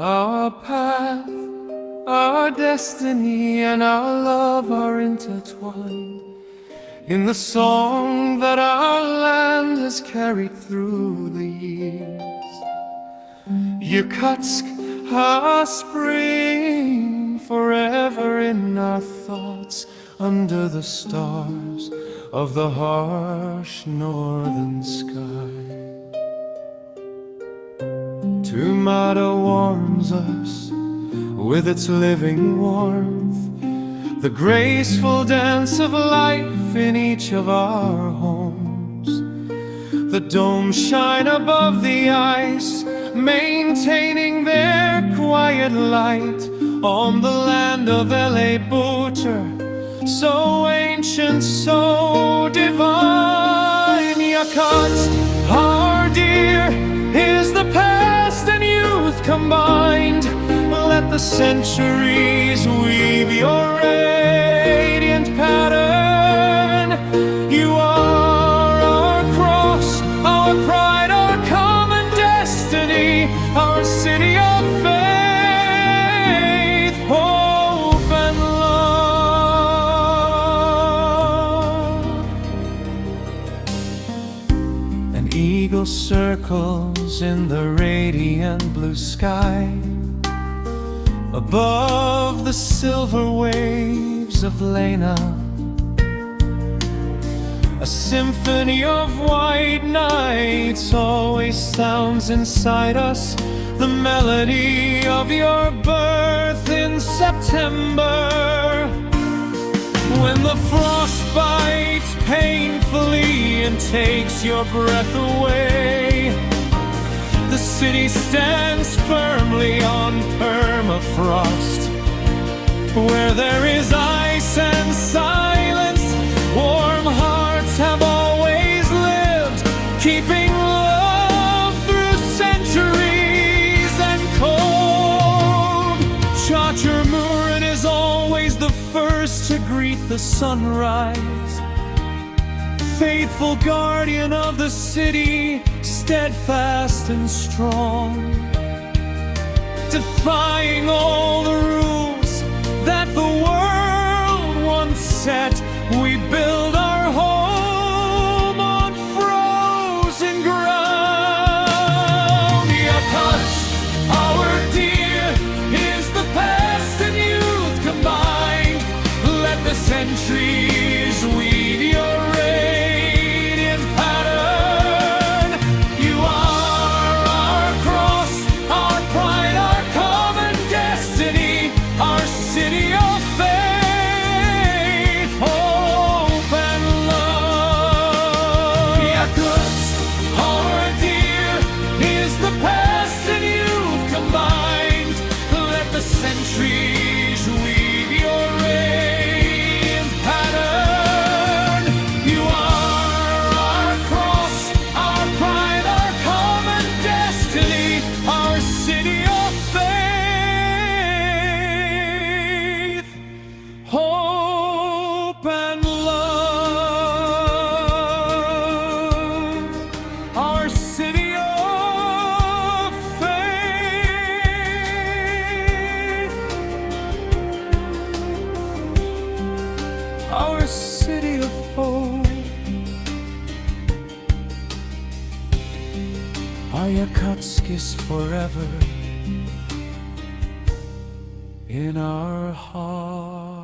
Our path, our destiny, and our love are intertwined in the song that our land has carried through the years. Yakutsk, our spring, forever in our thoughts, under the stars of the harsh northern sky. Tomato warms us with its living warmth, the graceful dance of life in each of our homes. The domes shine above the ice, maintaining their quiet light on the land of L.A. Butcher, so ancient, so divine. Yakutsk, our dear, is the past and youth combined. Let the centuries weave your radiant pattern. You are our cross, our pride, our common destiny, our city of faith, hope, and love. An eagle circles in the radiant blue sky, above the silver waves of Lena. A symphony of white nights always sounds inside us, the melody of your birth in September. When the frost bites painfully and takes your breath away, the city stands firmly on permafrost. Where there is ice and silence, warm hearts have always lived, keeping love through centuries and cold. Chachurmurin is always the first to greet the sunrise, faithful guardian of the city, steadfast and strong, defying all the rules that the world once set. We build our home on frozen ground. Yakutsk, our dear, is the past and youth combined. Let the centuries weave your radiant pattern. You are our cross, our pride, our common destiny, our city of faith, hope, and love. Yakutsk, our dear, is the past and youth combined. Let the centuries weave your radiant pattern. You are our cross, our pride, our common destiny, our city of faith, hope, and love. Our city of faith, our city of hope. Our Yakutsk is forever in our heart.